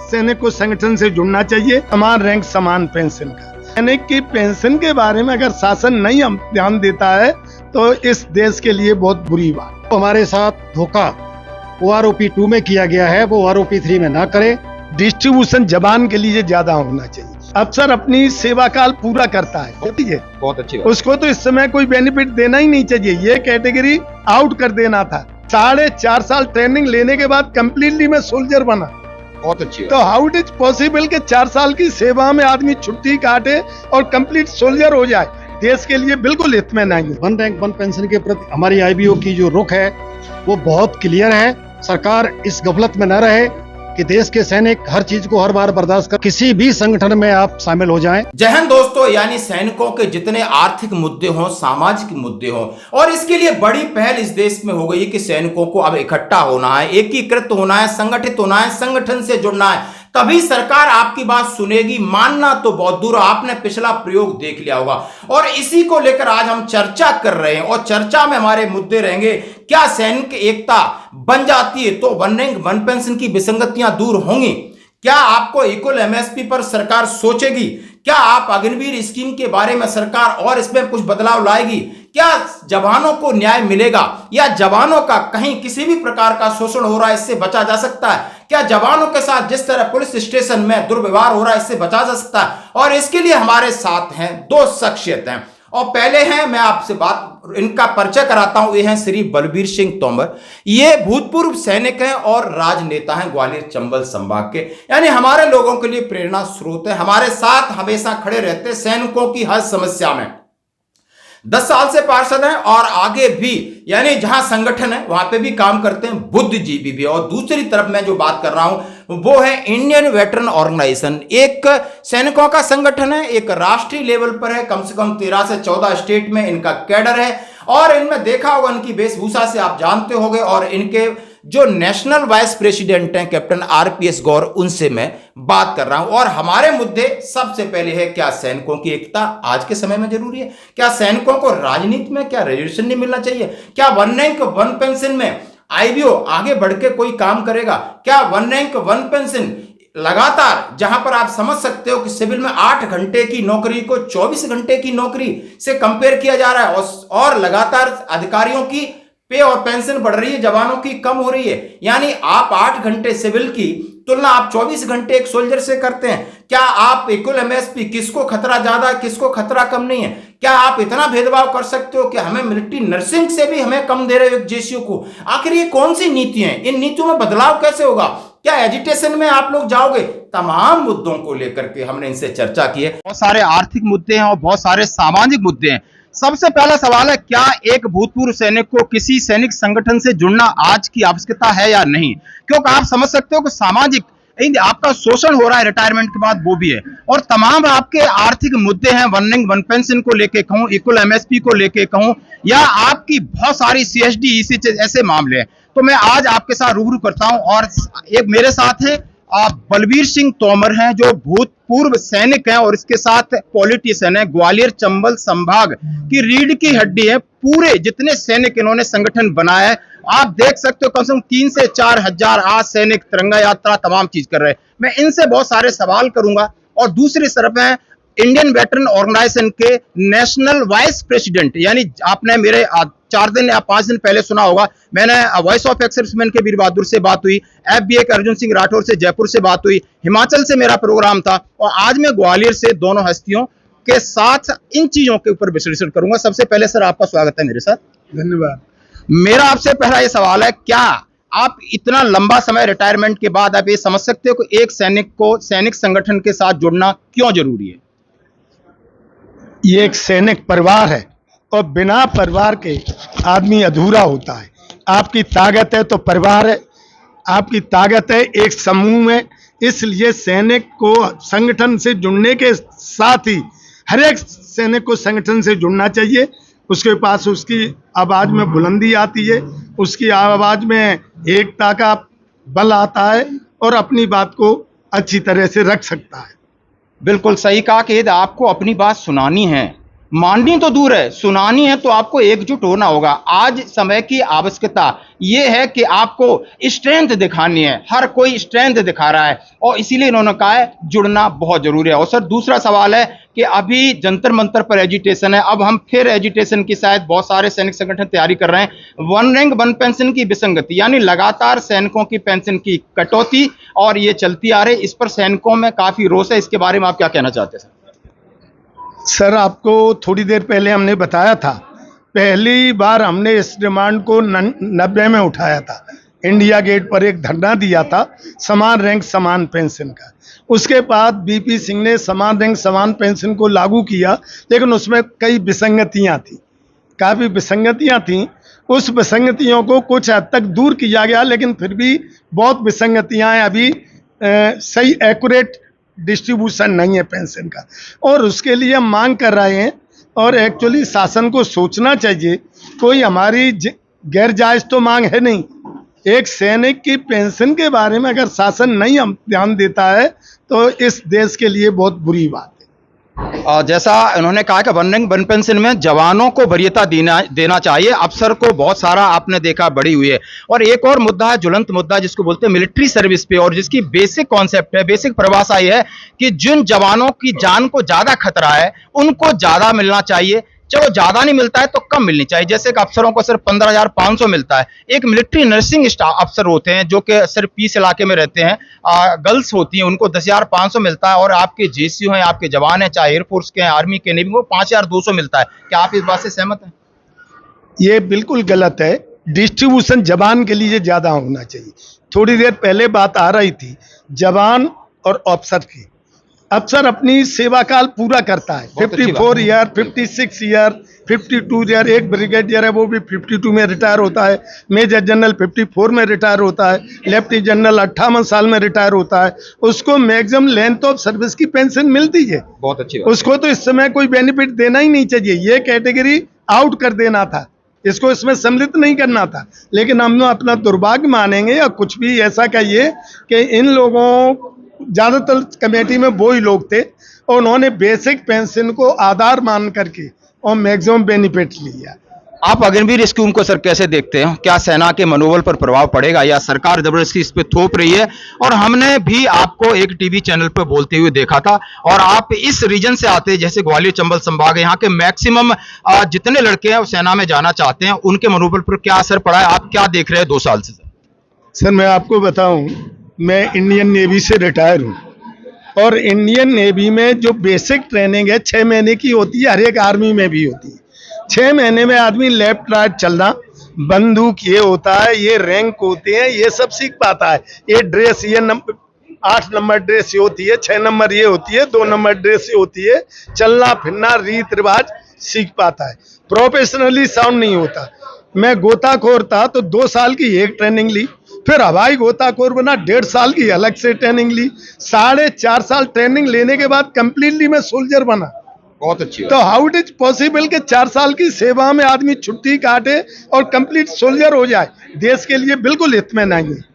सैनिक को संगठन से जुड़ना चाहिए। समान रैंक समान पेंशन का। सैनिक की पेंशन के बारे में अगर शासन नहीं ध्यान देता है तो इस देश के लिए बहुत बुरी बात। हमारे साथ धोखा OROP 2 में किया गया है, वो OROP 3 में ना करे। डिस्ट्रीब्यूशन जवान के लिए ज्यादा होना चाहिए। अफसर अपनी सेवा काल पूरा करता है, बहुत अच्छी बात। उसको तो इस समय कोई बेनिफिट देना ही नहीं चाहिए। ये कैटेगरी आउट कर देना था। 4.5 साल ट्रेनिंग लेने के बाद कंप्लीटली मैं सोल्जर बना। बहुत अच्छी बात। तो हाउ इट इज पॉसिबल कि 4 साल की सेवा में आदमी छुट्टी काटे और कंप्लीट सोल्जर हो जाए? देश के लिए बिल्कुल हित में नहीं है। 1 रैंक 1 पेंशन के प्रति हमारी IBO की जो रुख है वो बहुत क्लियर है। सरकार इस गफलत में न रहे कि देश के सैनिक हर चीज को हर बार बर्दाश्त कर, किसी भी संगठन में आप शामिल हो जाएं। जय हिंद दोस्तों, यानी सैनिकों के जितने आर्थिक मुद्दे हों, सामाजिक मुद्दे हों, और इसके लिए बड़ी पहल इस देश में हो गई है कि सैनिकों को अब इकट्ठा होना है, एकीकृत होना है, संगठित होना है, संगठन से जुड़ना है, तभी सरकार आपकी बात सुनेगी। मानना तो बहुत दूर, आपने पिछला प्रयोग देख लिया होगा। और इसी को लेकर आज हम चर्चा कर रहे हैं और चर्चा में हमारे मुद्दे रहेंगे, क्या सैनिक एकता बन जाती है तो 1 रैंक 1 पेंशन की विसंगतियां दूर होंगी? क्या आपको इक्वल MSP पर सरकार सोचेगी? क्या आप अग्निवीर स्कीम के बारे में सरकार और इसमें कुछ बदलाव लाएगी? क्या जवानों को न्याय मिलेगा या जवानों का कहीं किसी भी प्रकार का शोषण हो रहा है, इससे बचा जा सकता है? क्या जवानों के साथ जिस तरह पुलिस स्टेशन में दुर्व्यवहार हो रहा है, इससे बचा जा सकता है? और इसके लिए हमारे साथ हैं 2 शख्सियत हैं। और पहले हैं, मैं आपसे इनका परिचय कराता हूं। ये हैं श्री बलबीर सिंह तोमर। ये भूतपूर्व सैनिक हैं और राजनेता हैं ग्वालियर चंबल संभाग के, यानी हमारे लोगों के लिए प्रेरणा स्रोत है। हमारे साथ हमेशा खड़े रहते हैं सैनिकों की हर समस्या में। 10 साल से पार्षद हैं और आगे भी, यानी जहां संगठन है वहां पे भी काम करते हैं, बुद्धिजीवी भी। और दूसरी तरफ मैं जो बात कर रहा हूं वो है इंडियन वेटरन ऑर्गेनाइजेशन। एक सैनिकों का संगठन है, एक राष्ट्रीय लेवल पर है, कम से कम 13 से 14 स्टेट में इनका कैडर है। और इनमें देखा होगा, इनकी वेशभूषा से आप जानते होंगे। और इनके जो नेशनल वाइस प्रेसिडेंट हैं कैप्टन RPS गौर, उनसे मैं बात कर रहा हूं। और हमारे मुद्दे सबसे पहले है, क्या सैनिकों की एकता आज के समय में जरूरी है? क्या सैनिकों को राजनीति में क्या रिजर्वेशन नहीं मिलना चाहिए? क्या 1 रैंक 1 पेंशन में IBO आगे बढ़ के कोई काम करेगा? क्या 1 रैंक 1 पेंशन लगातार, जहां पर आप समझ सकते हो कि सिविल में 8 घंटे की नौकरी को 24 घंटे की नौकरी से कंपेयर किया जा रहा है, और लगातार अधिकारियों की पे और पेंशन बढ़ रही है, जवानों की कम हो रही है। यानी आप 8 घंटे सिविल की तुलना आप 24 घंटे एक सोल्जर से करते हैं। क्या आप इक्वल MSP, किसको खतरा ज्यादा, किसको खतरा कम नहीं है? क्या आप इतना भेदभाव कर सकते हो कि हमें मिलिट्री नर्सिंग से भी हमें कम दे रहे हो JCO को? आखिर ये कौन सी नीति है? इन नीतियों में बदलाव कैसे होगा? क्या एजुटेशन में आप लोग जाओगे? तमाम मुद्दों को लेकर के हमने इनसे चर्चा की है। बहुत सारे आर्थिक मुद्दे हैं और बहुत सारे सामाजिक मुद्दे हैं। सबसे पहला सवाल है, क्या एक भूतपूर्व सैनिक को किसी सैनिक संगठन से जुड़ना आज की आवश्यकता है या नहीं? क्योंकि आप समझ सकते हो कि सामाजिक आपका शोषण हो रहा है रिटायरमेंट के बाद, वो भी है। और तमाम आपके आर्थिक मुद्दे हैं, 1 रैंक 1 पेंशन को लेके कहूं, इक्वल MSP को लेके कहूं, या आपकी बहुत सारी CSD EC ऐसे मामले हैं। तो मैं आज आपके साथ रूबरू करता हूं। और एक मेरे साथ है बलबीर सिंह तोमर हैं, जो भूतपूर्व सैनिक हैं और इसके साथ पॉलिटिशियन है, ग्वालियर चंबल संभाग की रीढ़ की हड्डी है। पूरे जितने सैनिक इन्होंने संगठन बनाया है, आप देख सकते हो, कम से कम 3 से 4 हजार आज सैनिक तिरंगा यात्रा तमाम चीज कर रहे हैं। मैं इनसे बहुत सारे सवाल करूंगा। और दूसरी तरफ है इंडियन वेटरन ऑर्गेनाइजेशन के नेशनल वाइस प्रेसिडेंट, यानी आपने मेरे 4 दिन या 5 दिन पहले सुना होगा, मैंने वॉइस ऑफ एक्सर्विसमैन के वीर बहादुर से बात हुई, FBA के अर्जुन सिंह राठौर से जयपुर से बात हुई, हिमाचल से मेरा प्रोग्राम था, और आज मैं ग्वालियर से दोनों हस्तियों के साथ इन चीजों के ऊपर विश्लेषण करूंगा। सबसे पहले सर, आपका स्वागत है मेरे साथ। धन्यवाद। मेरा आपसे पहला ये सवाल है, क्या आप इतना लंबा समय रिटायरमेंट के बाद आप ये समझ सकते हो कि एक सैनिक को सैनिक संगठन के साथ जुड़ना क्यों जरूरी है? ये एक सैनिक परिवार है और बिना परिवार के आदमी अधूरा होता है। आपकी ताकत है तो परिवार है, आपकी ताकत है एक समूह में। इसलिए सैनिक को संगठन से जुड़ने के साथ ही हर एक सैनिक को संगठन से जुड़ना चाहिए। उसके पास उसकी आवाज में बुलंदी आती है, उसकी आवाज में एकता का बल आता है और अपनी बात को अच्छी तरह से रख सकता है। बिल्कुल सही कहा कि यदि आपको अपनी बात सुनानी है माननी तो दूर है, सुनानी है तो आपको एकजुट होना होगा। आज समय की आवश्यकता ये है कि आपको स्ट्रेंथ दिखानी है, हर कोई स्ट्रेंथ दिखा रहा है और इसीलिए इन्होंने कहा है जुड़ना बहुत जरूरी है। और सर दूसरा सवाल है कि अभी जंतर मंतर पर एजिटेशन है, अब हम फिर एजिटेशन की शायद बहुत सारे सैनिक संगठन तैयारी कर रहे हैं। वन रैंक वन पेंशन की विसंगति, यानी लगातार सैनिकों की पेंशन की कटौती और ये चलती आ रही, इस पर सैनिकों में काफी रोष है। इसके बारे में आप क्या कहना चाहते हैं सर? सर आपको थोड़ी देर पहले हमने बताया था, पहली बार हमने इस डिमांड को 90 में उठाया था, इंडिया गेट पर एक धरना दिया था समान रैंक समान पेंशन का। उसके बाद बीपी सिंह ने समान रैंक समान पेंशन को लागू किया, लेकिन उसमें कई विसंगतियां थी, काफ़ी विसंगतियां थीं। उस विसंगतियों को कुछ हद तक दूर किया गया, लेकिन फिर भी बहुत विसंगतियां हैं। अभी सही एक्यूरेट डिस्ट्रीब्यूशन नहीं है पेंशन का, और उसके लिए हम मांग कर रहे हैं। और एक्चुअली शासन को सोचना चाहिए, कोई हमारी गैर जायज़ तो मांग है नहीं। एक सैनिक की पेंशन के बारे में अगर शासन नहीं ध्यान देता है तो इस देश के लिए बहुत बुरी बात है। और जैसा उन्होंने कहा कि वन रैंक वन पेंशन में जवानों को वरीयता देना चाहिए, अफसर को बहुत सारा आपने देखा बढ़ी हुई है। और एक और मुद्दा है, ज्वलंत मुद्दा, जिसको बोलते हैं मिलिट्री सर्विस पे, और जिसकी बेसिक कॉन्सेप्ट है, बेसिक परिभाषा ये है कि जिन जवानों की जान को ज्यादा खतरा है उनको ज्यादा मिलना चाहिए। चलो ज्यादा नहीं मिलता है तो कम मिलनी चाहिए, जैसे कि अफसरों को सिर्फ 15,500 मिलता है। एक मिलिट्री नर्सिंग स्टाफ अफसर होते हैं जो कि सिर्फ पीस इलाके में रहते हैं, गर्ल्स होती हैं, उनको 10,500 मिलता है। और आपके जेसीयू हैं, आपके जवान हैं, चाहे एयरफोर्स के हैं, आर्मी के, नेवी, वो 5,200 मिलता है। क्या आप इस बात से सहमत हैं? ये बिल्कुल गलत है। डिस्ट्रीब्यूशन जवान के लिए ज़्यादा होना चाहिए। थोड़ी देर पहले बात आ रही थी जवान और अफसर की। अफसर अपनी सेवा काल पूरा करता है, 54 ईयर, 56 ईयर, 52 ईयर। एक ब्रिगेडियर है वो भी 52 में रिटायर होता है, मेजर जनरल 54 में रिटायर होता है, लेफ्टिनेंट जनरल 58 साल में रिटायर होता है। उसको मैक्सिमम लेंथ ऑफ सर्विस की पेंशन मिलती है, बहुत अच्छी बात। उसको तो इस समय कोई बेनिफिट देना ही नहीं चाहिए। ये कैटेगरी आउट कर देना था, इसको इसमें सम्मिलित नहीं करना था। लेकिन हम अपना दुर्भाग्य मानेंगे या कुछ भी ऐसा कहिए कि इन लोगों, ज़्यादातर कमेटी में वो ही लोग थे और उन्होंने बेसिक पेंशन को आधार मान करके और मैक्सिमम बेनिफिट लिया। आप अग्निवीर स्कीम को सर कैसे देखते हैं? क्या सेना के मनोबल पर प्रभाव पड़ेगा या सरकार जबरदस्ती इस पे थोप रही है? और हमने भी आपको एक टीवी चैनल पर बोलते हुए देखा था, और आप इस रीजन से आते हैं, जैसे ग्वालियर चंबल संभाग है, यहाँ के मैक्सिमम जितने लड़के हैं वो सेना में जाना चाहते हैं, उनके मनोबल पर क्या असर पड़ा है? आप क्या देख रहे हैं 2 साल से? सर मैं आपको बताऊं, मैं इंडियन नेवी से रिटायर हूं और इंडियन नेवी में जो बेसिक ट्रेनिंग है 6 महीने की होती है, हर एक आर्मी में भी होती है। 6 महीने में आदमी लेफ्ट राइट चलना, बंदूक ये होता है, ये रैंक होते हैं, ये सब सीख पाता है। ये ड्रेस, ये 8 नंबर ड्रेस ये होती है, 6 नंबर ये होती है, 2 नंबर ड्रेस ये होती है, चलना फिरना रीत रिवाज सीख पाता है। प्रोफेशनली साउंड नहीं होता। मैं गोताखोर था तो 2 साल की एक ट्रेनिंग ली, फिर हवाई गोताखोर बना, 1.5 साल की अलग से ट्रेनिंग ली, 4.5 साल ट्रेनिंग लेने के बाद कंप्लीटली मैं सोल्जर बना। बहुत अच्छी। तो हाउ इट इज पॉसिबल कि 4 साल की सेवा में आदमी छुट्टी काटे और कंप्लीट सोल्जर हो जाए? देश के लिए बिल्कुल हित में नहीं है।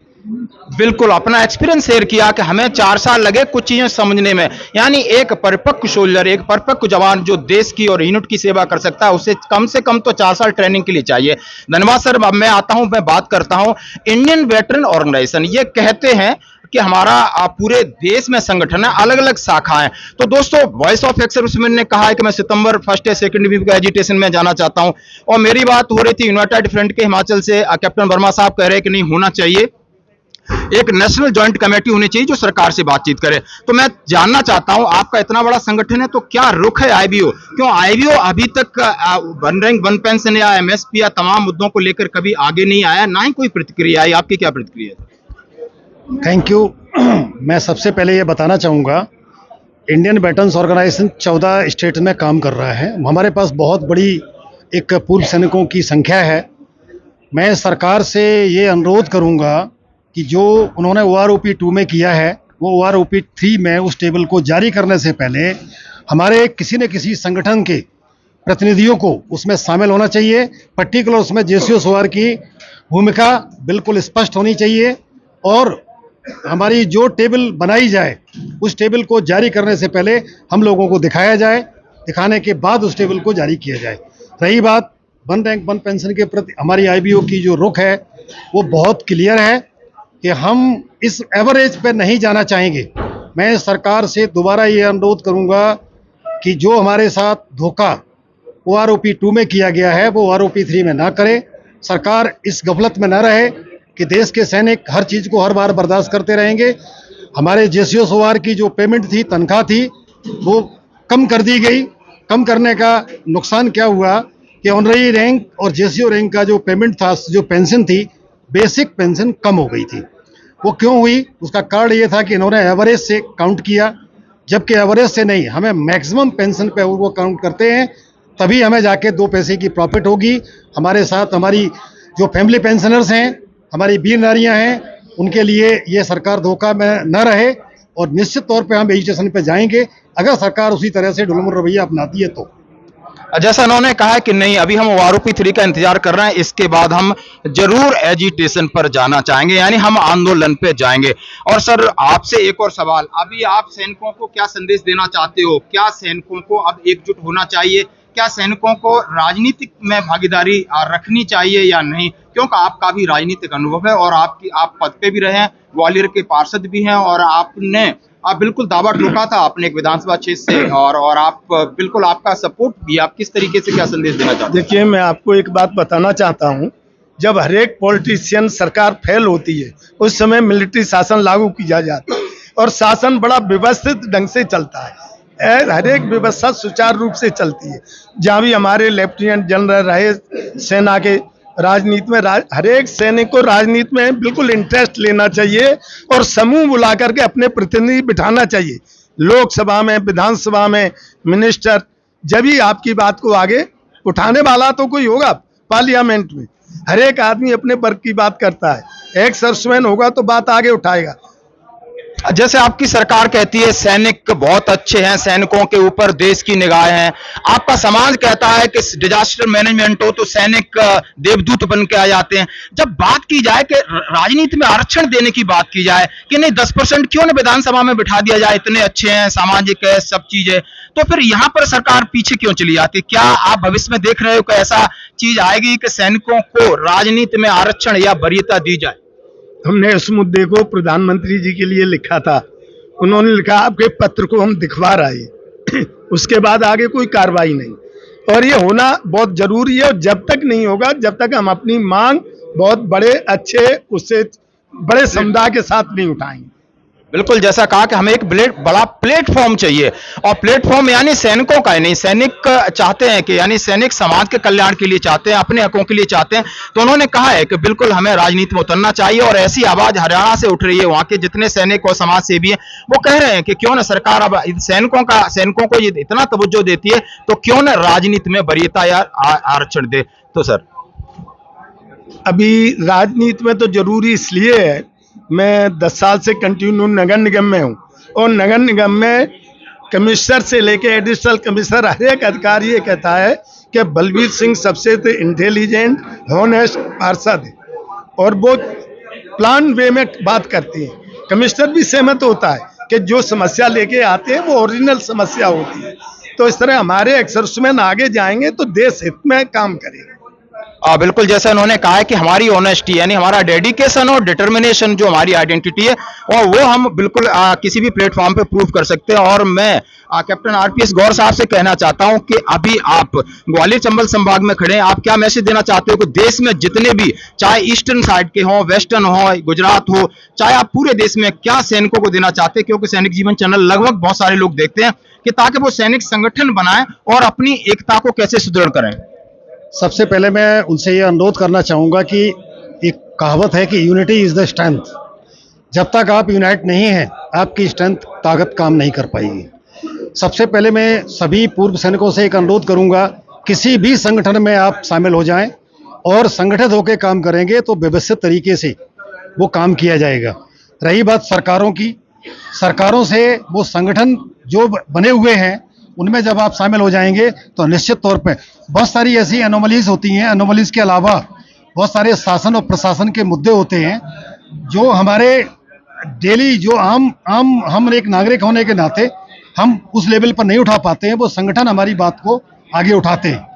बिल्कुल अपना एक्सपीरियंस शेयर किया कि हमें 4 साल लगे कुछ चीजें समझने में, यानी एक परिपक्व सोल्जर, एक परिपक्व जवान जो देश की और यूनिट की सेवा कर सकता है, उसे कम से कम तो 4 साल ट्रेनिंग के लिए चाहिए। धन्यवाद सर। अब मैं आता हूं, मैं बात करता हूं इंडियन वेटरन ऑर्गेनाइजेशन, ये कहते हैं कि हमारा पूरे देश में संगठन है, अलग अलग शाखाएं। तो दोस्तों, वॉइस ऑफ एक्स सर्विसमैन ने कहा है कि मैं सितंबर 1 या 2 वीक का एजिटेशन में जाना चाहता हूं, और मेरी बात हो रही थी यूनाइटेड फ्रंट के हिमाचल से, कैप्टन वर्मा साहब कह रहे हैं कि नहीं होना चाहिए, एक नेशनल जॉइंट कमेटी होनी चाहिए जो सरकार से बातचीत करे। तो मैं जानना चाहता हूं, आपका इतना बड़ा संगठन है तो क्या रुख है आईबीओ? क्यों आईबीओ अभी तक वन रैंक वन पेंशन या एमएसपी या तमाम मुद्दों को लेकर कभी आगे नहीं आया, ना ही कोई प्रतिक्रिया आई? आपकी क्या प्रतिक्रिया है? Thank you. मैं सबसे पहले ये बताना चाहूँगा, इंडियन वेटरन्स ऑर्गेनाइजेशन 14 स्टेट में काम कर रहा है। हमारे पास बहुत बड़ी एक पूर्व सैनिकों की संख्या है। मैं सरकार से ये अनुरोध करूँगा कि जो उन्होंने OROP 2 में किया है, वो OROP 3 में उस टेबल को जारी करने से पहले हमारे किसी न किसी संगठन के प्रतिनिधियों को उसमें शामिल होना चाहिए। पर्टिकुलर उसमें JCOSOR की भूमिका बिल्कुल स्पष्ट होनी चाहिए, और हमारी जो टेबल बनाई जाए उस टेबल को जारी करने से पहले हम लोगों को दिखाया जाए दिखाने के बाद उस टेबल को जारी किया जाए। रही बात वन रैंक वन पेंशन के प्रति हमारी आईबीओ की जो रुख है वो बहुत क्लियर है कि हम इस एवरेज पे नहीं जाना चाहेंगे। मैं सरकार से दोबारा ये अनुरोध करूंगा कि जो हमारे साथ धोखा वो आरओपी 2 में किया गया है वो आरओपी 3 में ना करे। सरकार इस गफलत में ना रहे कि देश के सैनिक हर चीज़ को हर बार बर्दाश्त करते रहेंगे। हमारे जेसीओ सवार की जो पेमेंट थी, तनख्वाह थी, वो कम कर दी गई। कम करने का नुकसान क्या हुआ कि ऑनररी रैंक और जेसीओ रैंक का जो पेमेंट था, जो पेंशन थी, बेसिक पेंशन कम हो गई थी। वो क्यों हुई? उसका कारण ये था कि इन्होंने एवरेज से काउंट किया, जबकि एवरेज से नहीं, हमें मैक्सिमम पेंशन पे वो काउंट करते हैं, तभी हमें जाके 2 पैसे की प्रॉफिट होगी। हमारे साथ हमारी जो फैमिली पेंशनर्स हैं, हमारी वीर नारियाँ हैं, उनके लिए ये सरकार धोखा में न रहे और निश्चित तौर पे हम एजुटेशन पे जाएंगे अगर सरकार उसी तरह से ढुलमुल रवैया अपनाती है तो। जैसा उन्होंने कहा कि नहीं, अभी हम आरओपी 3 का इंतजार कर रहे हैं, इसके बाद हम जरूर एजिटेशन पर जाना चाहेंगे, यानी हम आंदोलन पे जाएंगे। और सर आपसे एक और सवाल, अभी आप सैनिकों को क्या संदेश देना चाहते हो? क्या सैनिकों को अब एकजुट होना चाहिए? क्या सैनिकों को राजनीतिक में भागीदारी रखनी चाहिए या नहीं? क्योंकि आपका भी राजनीतिक अनुभव है और आप पद पे भी रहे हैं, ग्वालियर के पार्षद भी हैं और आप बिल्कुल दावा ठोका था अपने एक विधानसभा क्षेत्र से और आप बिल्कुल आपका सपोर्ट भी। आप किस तरीके से क्या संदेश देना चाहते हैं? देखिए, मैं आपको एक बात बताना चाहता हूं, जब हर एक पॉलिटिशियन सरकार फेल होती है उस समय मिलिट्री शासन लागू किया जाता है और शासन बड़ा व्यवस्थित ढंग से चलता है। हर एक व्यवस्था सुचारू रूप से चलती है। जहाँ भी हमारे लेफ्टिनेंट जनरल रहे सेना के, राजनीति में हर एक सैनिक को राजनीति में बिल्कुल इंटरेस्ट लेना चाहिए और समूह बुला करके अपने प्रतिनिधि बिठाना चाहिए। लोकसभा में, विधानसभा में मिनिस्टर, जब ही आपकी बात को आगे उठाने वाला तो कोई होगा पार्लियामेंट में। हर एक आदमी अपने वर्ग की बात करता है, एक सर्विसमैन होगा तो बात आगे उठाएगा। जैसे आपकी सरकार कहती है सैनिक बहुत अच्छे हैं, सैनिकों के ऊपर देश की निगाहें हैं, आपका समाज कहता है कि डिजास्टर मैनेजमेंट हो तो सैनिक देवदूत बन के आ जाते हैं। जब बात की जाए कि राजनीति में आरक्षण देने की बात की जाए कि नहीं 10% क्यों ना विधानसभा में बिठा दिया जाए, इतने अच्छे हैं, सामाजिक है, सब चीजें, तो फिर यहाँ पर सरकार पीछे क्यों चली जाती? क्या आप भविष्य में देख रहे हो कि ऐसा चीज आएगी कि सैनिकों को राजनीति में आरक्षण या वरीयता दी जाए? हमने इस मुद्दे को प्रधानमंत्री जी के लिए लिखा था, उन्होंने लिखा आपके पत्र को हम दिखवा रहे हैं। उसके बाद आगे कोई कार्रवाई नहीं और ये होना बहुत जरूरी है। और जब तक नहीं होगा, जब तक हम अपनी मांग बहुत बड़े अच्छे उससे बड़े समुदाय के साथ नहीं उठाएंगे। बिल्कुल, जैसा कहा कि हमें एक बड़ा प्लेटफॉर्म चाहिए और प्लेटफॉर्म यानी सैनिकों का ही नहीं, सैनिक चाहते हैं कि यानी सैनिक समाज के कल्याण के लिए चाहते हैं, अपने हकों के लिए चाहते हैं। तो उन्होंने कहा है कि बिल्कुल हमें राजनीति में उतरना चाहिए और ऐसी आवाज हरियाणा से उठ रही है। वहां के जितने सैनिक और समाज सेवी हैं वो कह रहे हैं कि क्यों ना सरकार अब सैनिकों को ये इतना तवज्जो देती है तो क्यों ना राजनीति में वरीयता या आरक्षण दे। तो सर अभी राजनीति में तो जरूरी इसलिए है, मैं 10 साल से कंटिन्यू नगर निगम में हूँ और नगर निगम में कमिश्नर से लेके एडिशनल कमिश्नर हर एक अधिकारी ये कहता है कि बलबीर सिंह सबसे इंटेलिजेंट हॉनेस्ट पार्षद है और वो प्लान वे में बात करती हैं। कमिश्नर भी सहमत होता है कि जो समस्या लेके आते हैं वो ओरिजिनल समस्या होती है। तो इस तरह हमारे एक्सर्समैन आगे जाएंगे तो देश हित में काम करेंगे। बिल्कुल, जैसा उन्होंने कहा है कि हमारी ऑनेस्टी यानी हमारा डेडिकेशन और डिटर्मिनेशन जो हमारी आइडेंटिटी है और वो हम बिल्कुल किसी भी प्लेटफॉर्म पे प्रूव कर सकते हैं। और मैं कैप्टन आरपीएस गौर साहब से कहना चाहता हूं कि अभी आप ग्वालियर चंबल संभाग में खड़े हैं, आप क्या मैसेज देना चाहते हो कि देश में जितने भी, चाहे ईस्टर्न साइड के हों, वेस्टर्न हो, गुजरात हो, चाहे आप पूरे देश में क्या सैनिकों को देना चाहते हैं? क्योंकि सैनिक जीवन चैनल लगभग बहुत सारे लोग देखते हैं कि ताकि वो सैनिक संगठन बनाएं और अपनी एकता को कैसे सुदृढ़ करें। सबसे पहले मैं उनसे ये अनुरोध करना चाहूँगा कि एक कहावत है कि यूनिटी इज़ द स्ट्रेंथ। जब तक आप यूनाइट नहीं हैं आपकी स्ट्रेंथ, ताकत काम नहीं कर पाएगी। सबसे पहले मैं सभी पूर्व सैनिकों से एक अनुरोध करूँगा, किसी भी संगठन में आप शामिल हो जाएं और संगठित होकर काम करेंगे तो व्यवस्थित तरीके से वो काम किया जाएगा। रही बात सरकारों की, सरकारों से वो संगठन जो बने हुए हैं उनमें जब आप शामिल हो जाएंगे तो निश्चित तौर पे बहुत सारी ऐसी एनोमलीज होती हैं। एनोमलीज के अलावा बहुत सारे शासन और प्रशासन के मुद्दे होते हैं जो हमारे डेली, जो आम हम एक नागरिक होने के नाते हम उस लेवल पर नहीं उठा पाते हैं, वो संगठन हमारी बात को आगे उठाते हैं।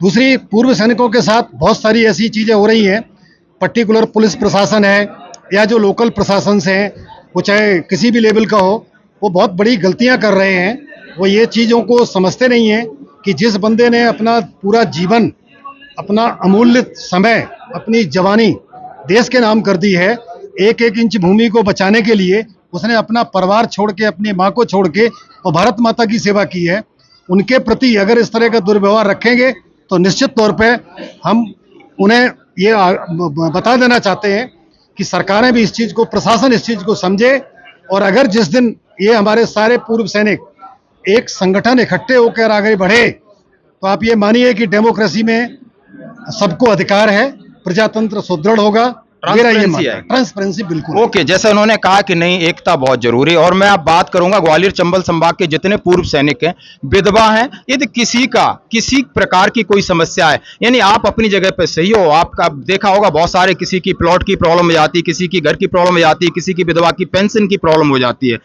दूसरी, पूर्व सैनिकों के साथ बहुत सारी ऐसी चीज़ें हो रही हैं, पर्टिकुलर पुलिस प्रशासन है या जो लोकल प्रशासन से हैं, वो चाहे किसी भी लेवल का हो, वो बहुत बड़ी गलतियां कर रहे हैं। वो ये चीज़ों को समझते नहीं हैं कि जिस बंदे ने अपना पूरा जीवन, अपना अमूल्य समय, अपनी जवानी देश के नाम कर दी है, एक एक इंच भूमि को बचाने के लिए उसने अपना परिवार छोड़ के, अपनी माँ को छोड़ के और भारत माता की सेवा की है, उनके प्रति अगर इस तरह का दुर्व्यवहार रखेंगे तो निश्चित तौर पे हम उन्हें ये बता देना चाहते हैं कि सरकारें भी इस चीज़ को, प्रशासन इस चीज़ को समझे। और अगर जिस दिन ये हमारे सारे पूर्व सैनिक एक संगठन इकट्ठे होकर आगे बढ़े, तो आप ये मानिए कि डेमोक्रेसी में सबको अधिकार है, प्रजातंत्र सुदृढ़ होगा। मेरा ये मानना है, ट्रांसपेरेंसी बिल्कुल। ओके, जैसे उन्होंने कहा कि नहीं, एकता बहुत जरूरी है। और मैं अब बात करूंगा ग्वालियर चंबल संभाग के जितने पूर्व सैनिक हैं, विधवा हैं, यदि किसी प्रकार की कोई समस्या है, यानी आप अपनी जगह पे सही हो, आपका देखा होगा बहुत सारे, किसी की प्लॉट की प्रॉब्लम हो जाती है, किसी की घर की प्रॉब्लम हो जाती है, किसी की विधवा की पेंशन की प्रॉब्लम हो जाती है,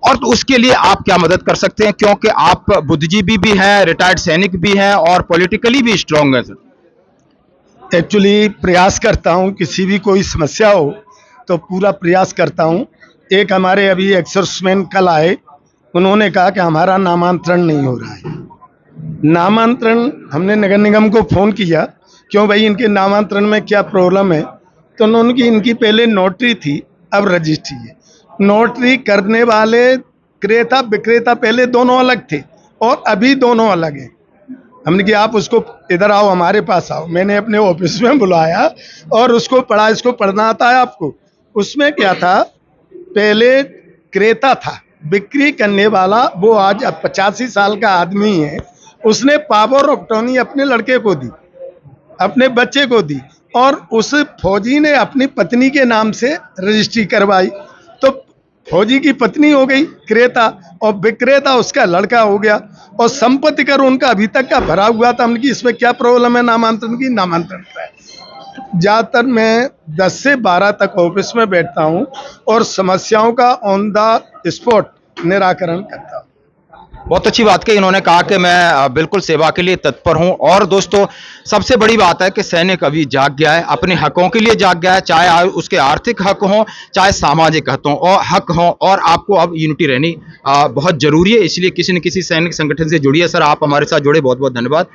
और तो उसके लिए आप क्या मदद कर सकते हैं, क्योंकि आप बुद्धिजीवी भी हैं, रिटायर्ड सैनिक भी हैं और पॉलिटिकली भी स्ट्रांग है सर। एक्चुअली प्रयास करता हूँ, किसी भी कोई समस्या हो तो पूरा प्रयास करता हूँ। एक हमारे अभी एक्सर्समैन कल आए, उन्होंने कहा कि हमारा नामांतरण नहीं हो रहा है। नामांतरण हमने नगर निगम को फ़ोन किया, क्यों भाई इनके नामांतरण में क्या प्रॉब्लम है, तो उन्होंने की इनकी पहले नोटरी थी, अब रजिस्ट्री है। नोटरी करने वाले क्रेता विक्रेता पहले दोनों अलग थे और अभी दोनों अलग हैं। हमने कहा आप उसको इधर आओ, हमारे पास आओ। मैंने अपने ऑफिस में बुलाया और उसको पढ़ा, इसको पढ़ना आता है आपको। उसमें क्या था, पहले क्रेता था, बिक्री करने वाला, वो आज 85 साल का आदमी है, उसने पावर ऑफ अटॉर्नी अपने लड़के को दी, अपने बच्चे को दी, और उस फौजी ने अपनी पत्नी के नाम से रजिस्ट्री करवाई, तो फौजी की पत्नी हो गई क्रेता और विक्रेता उसका लड़का हो गया, और संपत्ति कर उनका अभी तक का भरा हुआ था। हमने की इसमें क्या प्रॉब्लम है नामांतरण की, नामांतरण है। ज़्यादातर मैं 10 से 12 तक ऑफिस में बैठता हूं और समस्याओं का ऑन द स्पॉट निराकरण करता हूं। बहुत अच्छी बात कही इन्होंने, कहा कि मैं बिल्कुल सेवा के लिए तत्पर हूं। और दोस्तों, सबसे बड़ी बात है कि सैनिक अभी जाग गया है, अपने हकों के लिए जाग गया है, चाहे उसके आर्थिक हक हों, चाहे सामाजिक हक हों, और आपको अब यूनिटी रहनी बहुत जरूरी है। इसलिए किसी न किसी सैनिक संगठन से जुड़िए। सर, आप हमारे साथ जुड़े, बहुत बहुत धन्यवाद।